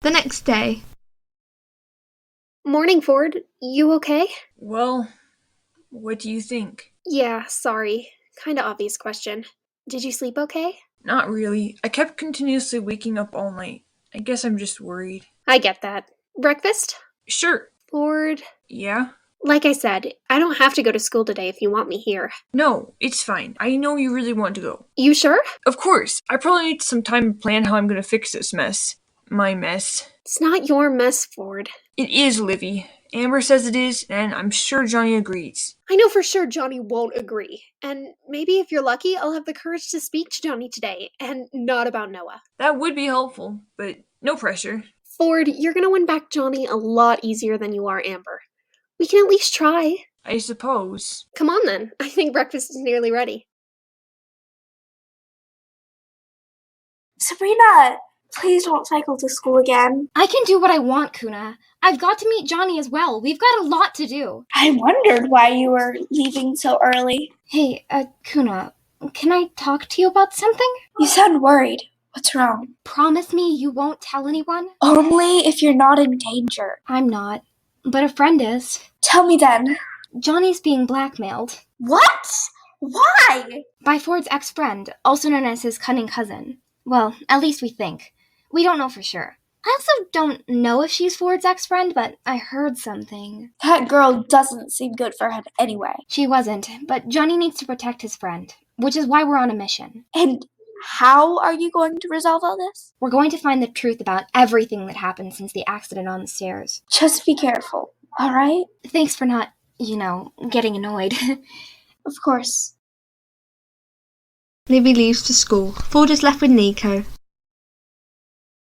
The next day. Morning, Ford. You okay? Well, what do you think? Yeah, sorry. Kinda obvious question. Did you sleep okay? Not really. I kept continuously waking up all night. I guess I'm just worried. I get that. Breakfast? Sure. Ford? Yeah? Like I said, I don't have to go to school today if you want me here. No, it's fine. I know you really want to go. You sure? Of course. I probably need some time to plan how I'm gonna fix this mess. My mess. It's not your mess, Ford. It is, Livy. Amber says it is, and I'm sure Johnny agrees. I know for sure Johnny won't agree. And maybe if you're lucky, I'll have the courage to speak to Johnny today, and not about Noah. That would be helpful, but no pressure. Ford, you're gonna win back Johnny a lot easier than you are Amber. We can at least try. I suppose. Come on then. I think breakfast is nearly ready. Sabrina, please don't cycle to school again. I can do what I want, Kuna. I've got to meet Johnny as well. We've got a lot to do. I wondered why you were leaving so early. Hey, Kuna, can I talk to you about something? You sound worried. What's wrong? Promise me you won't tell anyone? Only if you're not in danger. I'm not, but a friend is. Tell me then. Johnny's being blackmailed. What? Why? By Ford's ex-friend, also known as his cunning cousin. Well, at least we think. We don't know for sure. I also don't know if she's Ford's ex-friend, but I heard something. That girl doesn't seem good for him anyway. She wasn't, but Johnny needs to protect his friend, which is why we're on a mission. And how are you going to resolve all this? We're going to find the truth about everything that happened since the accident on the stairs. Just be careful, all right? Thanks for not, getting annoyed. Of course. Livy leaves for school. Ford is left with Nico.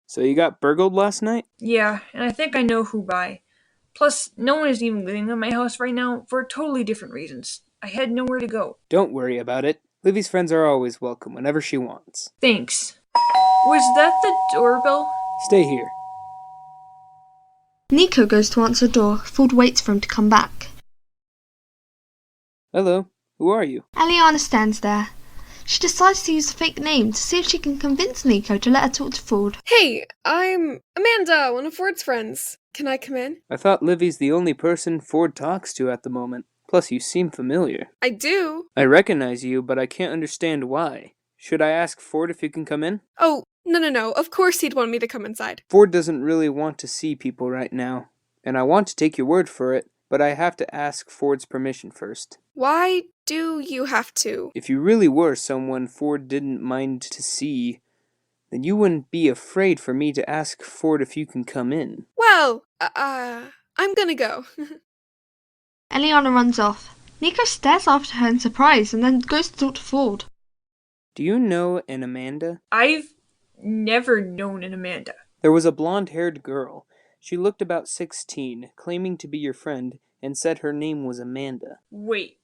So you got burgled last night? Yeah, and I think I know who by. Plus, no one is even living in my house right now for totally different reasons. I had nowhere to go. Don't worry about it. Livy's friends are always welcome whenever she wants. Thanks. Was that the doorbell? Stay here. Nico goes to answer the door. Ford waits for him to come back. Hello, who are you? Eliana stands there. She decides to use a fake name to see if she can convince Nico to let her talk to Ford. Hey, I'm Amanda, one of Ford's friends. Can I come in? I thought Livy's the only person Ford talks to at the moment. Plus, you seem familiar. I do. I recognize you, but I can't understand why. Should I ask Ford if you can come in? Oh, no. Of course he'd want me to come inside. Ford doesn't really want to see people right now. And I want to take your word for it, but I have to ask Ford's permission first. Why do you have to? If you really were someone Ford didn't mind to see, then you wouldn't be afraid for me to ask Ford if you can come in. Well, I'm gonna go. Eliana runs off. Nico stares after her in surprise and then goes to talk to Ford. Do you know an Amanda? I've never known an Amanda. There was a blonde-haired girl. She looked about 16, claiming to be your friend, and said her name was Amanda. Wait,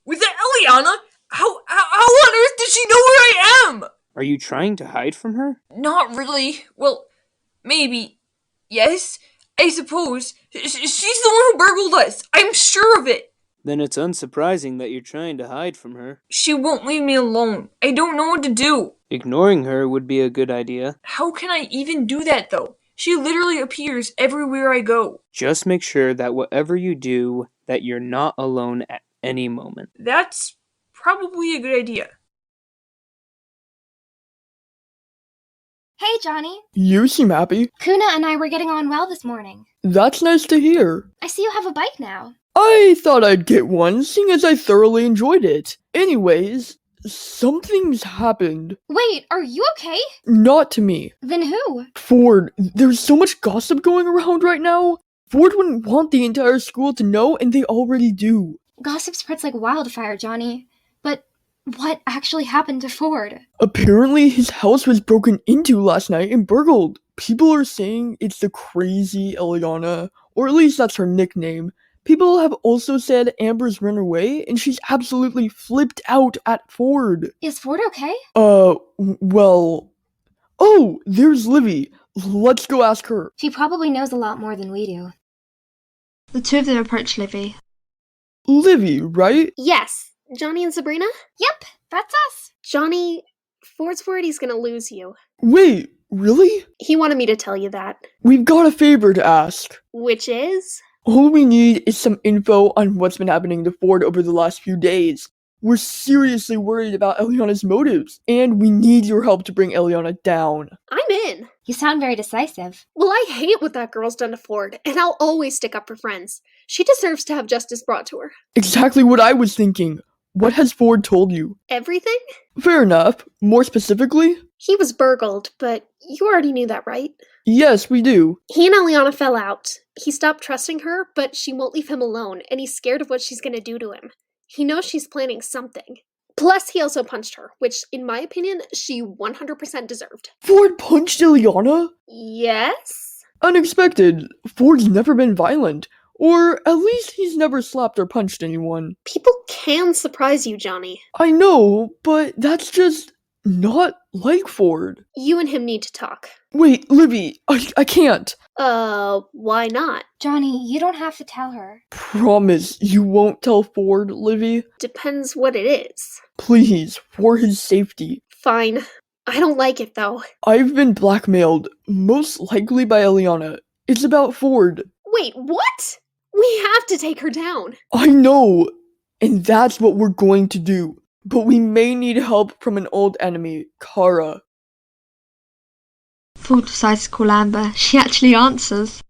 was that Eliana? How on earth did she know where I am? Are you trying to hide from her? Not really. Well, maybe. Yes, I suppose. She's the one who burgled us. I'm sure of it. Then it's unsurprising that you're trying to hide from her. She won't leave me alone. I don't know what to do. Ignoring her would be a good idea. How can I even do that, though? She literally appears everywhere I go. Just make sure that whatever you do, that you're not alone at any moment. That's probably a good idea. Hey, Johnny. You seem happy. Kuna and I were getting on well this morning. That's nice to hear. I see you have a bike now. I thought I'd get one, seeing as I thoroughly enjoyed it. Anyways, something's happened. Wait, are you okay? Not to me. Then who? Ford, there's so much gossip going around right now. Ford wouldn't want the entire school to know, and they already do. Gossip spreads like wildfire, Johnny. But what actually happened to Ford? Apparently, his house was broken into last night and burgled. People are saying it's the crazy Eliana, or at least that's her nickname. People have also said Amber's run away, and she's absolutely flipped out at Ford. Is Ford okay? Well... Oh, there's Livy. Let's go ask her. She probably knows a lot more than we do. The two of them approach Livy. Livy, right? Yes. Johnny and Sabrina? Yep, that's us. Johnny, Ford's worried he's gonna lose you. Wait, really? He wanted me to tell you that. We've got a favor to ask. Which is? All we need is some info on what's been happening to Ford over the last few days. We're seriously worried about Eliana's motives, and we need your help to bring Eliana down. I'm in. You sound very decisive. Well, I hate what that girl's done to Ford, and I'll always stick up for friends. She deserves to have justice brought to her. Exactly what I was thinking. What has Ford told you? Everything? Fair enough. More specifically? He was burgled, but you already knew that, right? Yes, we do. He and Eliana fell out. He stopped trusting her, but she won't leave him alone, and he's scared of what she's gonna do to him. He knows she's planning something. Plus, he also punched her, which, in my opinion, she 100% deserved. Ford punched Eliana? Yes? Unexpected. Ford's never been violent. Or at least he's never slapped or punched anyone. People can surprise you, Johnny. I know, but that's just not like Ford. You and him need to talk. Wait, Livy, I can't. Why not? Johnny, you don't have to tell her. Promise you won't tell Ford, Livy? Depends what it is. Please, for his safety. Fine. I don't like it, though. I've been blackmailed, most likely by Eliana. It's about Ford. Wait, what? We have to take her down. I know, and that's what we're going to do. But we may need help from an old enemy, Kara. Ford decides to call Amber. She actually answers.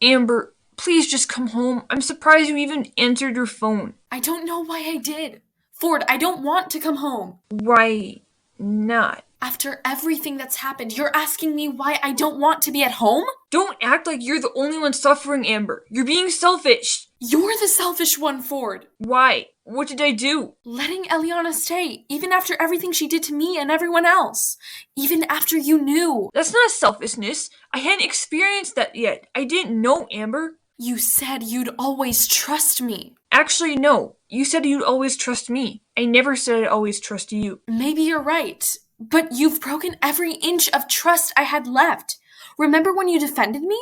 Amber, please just come home. I'm surprised you even answered your phone. I don't know why I did. Ford, I don't want to come home. Why not? After everything that's happened, you're asking me why I don't want to be at home? Don't act like you're the only one suffering, Amber. You're being selfish. You're the selfish one, Ford. Why? What did I do? Letting Eliana stay, even after everything she did to me and everyone else. Even after you knew. That's not selfishness. I hadn't experienced that yet. I didn't know, Amber. You said you'd always trust me. Actually, no. You said you'd always trust me. I never said I'd always trust you. Maybe you're right. But you've broken every inch of trust I had left. Remember when you defended me?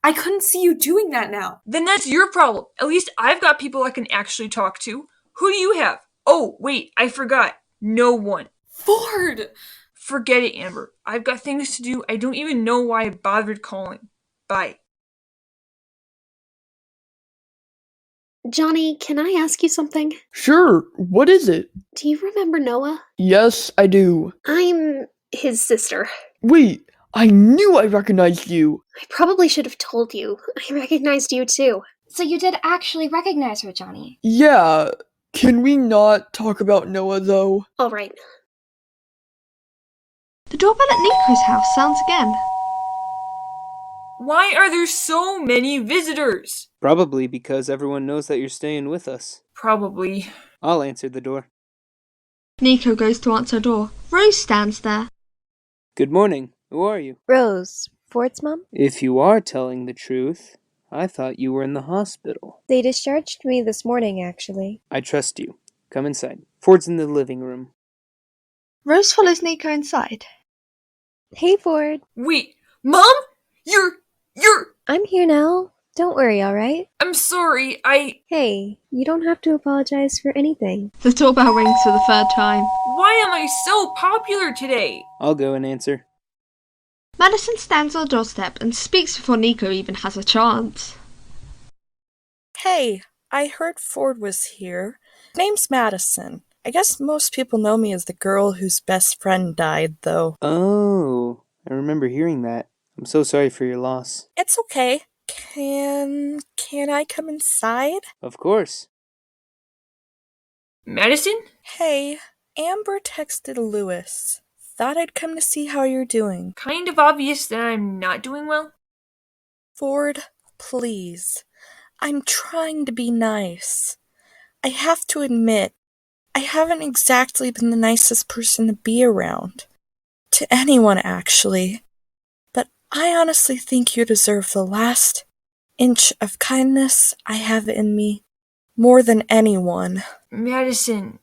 I couldn't see you doing that now. Then that's your problem. At least I've got people I can actually talk to. Who do you have? Oh, wait, I forgot. No one. Ford! Forget it, Amber. I've got things to do. I don't even know why I bothered calling. Bye. Johnny, can I ask you something? Sure, what is it? Do you remember Noah? Yes, I do. I'm his sister. Wait, I knew I recognized you. I probably should have told you. I recognized you too. So you did actually recognize her, Johnny. Yeah, can we not talk about Noah though? Alright. The doorbell at Nico's house sounds again. Why are there so many visitors? Probably because everyone knows that you're staying with us. Probably. I'll answer the door. Nico goes to answer a door. Rose stands there. Good morning. Who are you? Rose, Ford's mom? If you are telling the truth, I thought you were in the hospital. They discharged me this morning, actually. I trust you. Come inside. Ford's in the living room. Rose follows Nico inside. Hey, Ford. Wait, Mom? You're... I'm here now. Don't worry, alright? I'm sorry, Hey, you don't have to apologize for anything. The doorbell rings for the third time. Why am I so popular today? I'll go and answer. Madison stands on the doorstep and speaks before Nico even has a chance. Hey, I heard Ford was here. Name's Madison. I guess most people know me as the girl whose best friend died, though. Oh, I remember hearing that. I'm so sorry for your loss. It's okay. Can I come inside? Of course. Madison? Hey, Amber texted Lewis. Thought I'd come to see how you're doing. Kind of obvious that I'm not doing well. Ford, please. I'm trying to be nice. I have to admit, I haven't exactly been the nicest person to be around. To anyone, actually. But I honestly think you deserve the last inch of kindness I have in me more than anyone. Madison.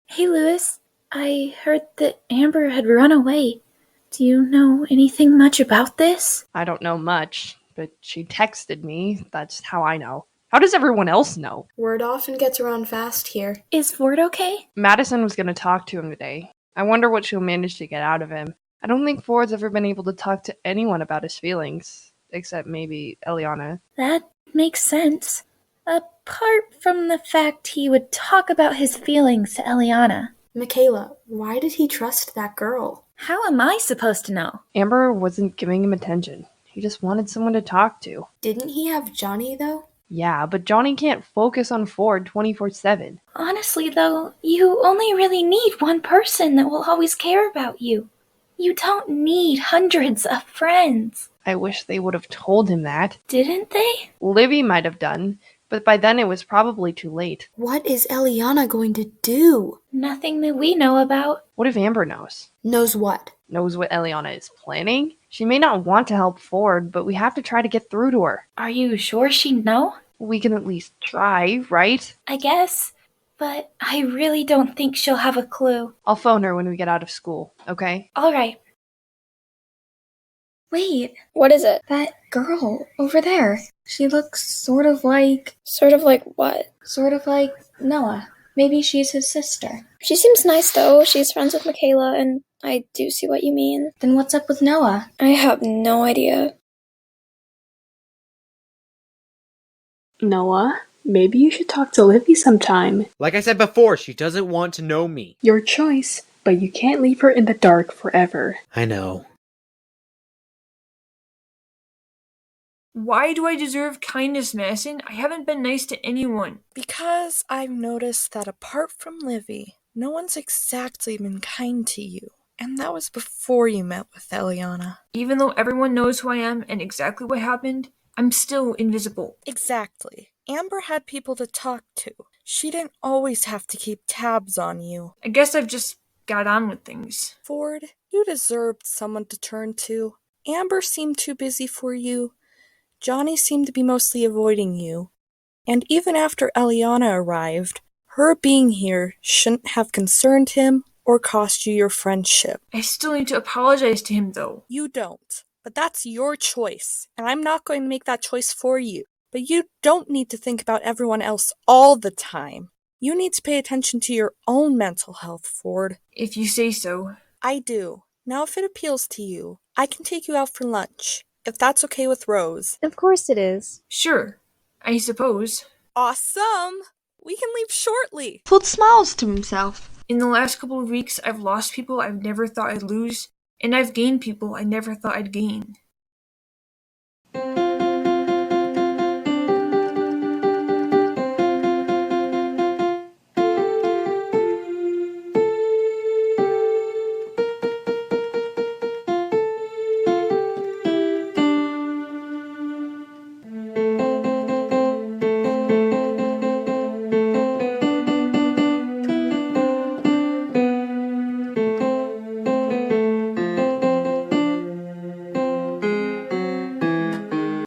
Hey, Lewis. I heard that Amber had run away. Do you know anything much about this? I don't know much, but she texted me. That's how I know. How does everyone else know? Word often gets around fast here. Is Ford okay? Madison was going to talk to him today. I wonder what she'll manage to get out of him. I don't think Ford's ever been able to talk to anyone about his feelings, except maybe Eliana. That makes sense. Apart from the fact he would talk about his feelings to Eliana. Michaela, why did he trust that girl? How am I supposed to know? Amber wasn't giving him attention. He just wanted someone to talk to. Didn't he have Johnny, though? Yeah, but Johnny can't focus on Ford 24/7. Honestly, though, you only really need one person that will always care about you. You don't need hundreds of friends. I wish they would have told him that. Didn't they? Livy might have done, but by then it was probably too late. What is Eliana going to do? Nothing that we know about. What if Amber knows? Knows what? Knows what Eliana is planning? She may not want to help Ford, but we have to try to get through to her. Are you sure she'd know? We can at least try, right? I guess. But I really don't think she'll have a clue. I'll phone her when we get out of school, okay? Alright. Wait, What is it? that girl over there. She looks sort of like What? Noah. Maybe she's his sister. She seems nice though. She's friends with Michaela, and I do see what you mean. Then what's up with Noah? I have no idea. Noah, maybe you should talk to Livy sometime. Like I said before, she doesn't want to know me. Your choice, but you can't leave her in the dark forever. I know. Why do I deserve kindness, Madison? I haven't been nice to anyone. Because I've noticed that apart from Livy, no one's exactly been kind to you. And that was before you met with Eliana. Even though everyone knows who I am and exactly what happened, I'm still invisible. Exactly. Amber had people to talk to. She didn't always have to keep tabs on you. I guess I've just got on with things. Ford, you deserved someone to turn to. Amber seemed too busy for you. Johnny seemed to be mostly avoiding you. And even after Eliana arrived, her being here shouldn't have concerned him or cost you your friendship. I still need to apologize to him, though. You don't. But that's your choice, and I'm not going to make that choice for you. But you don't need to think about everyone else all the time. You need to pay attention to your own mental health, Ford. If you say so. I do. Now if it appeals to you, I can take you out for lunch. If that's okay with Rose. Of course it is. Sure, I suppose. Awesome! We can leave shortly. Ford smiles to himself. In the last couple of weeks, I've lost people I've never thought I'd lose, and I've gained people I never thought I'd gain.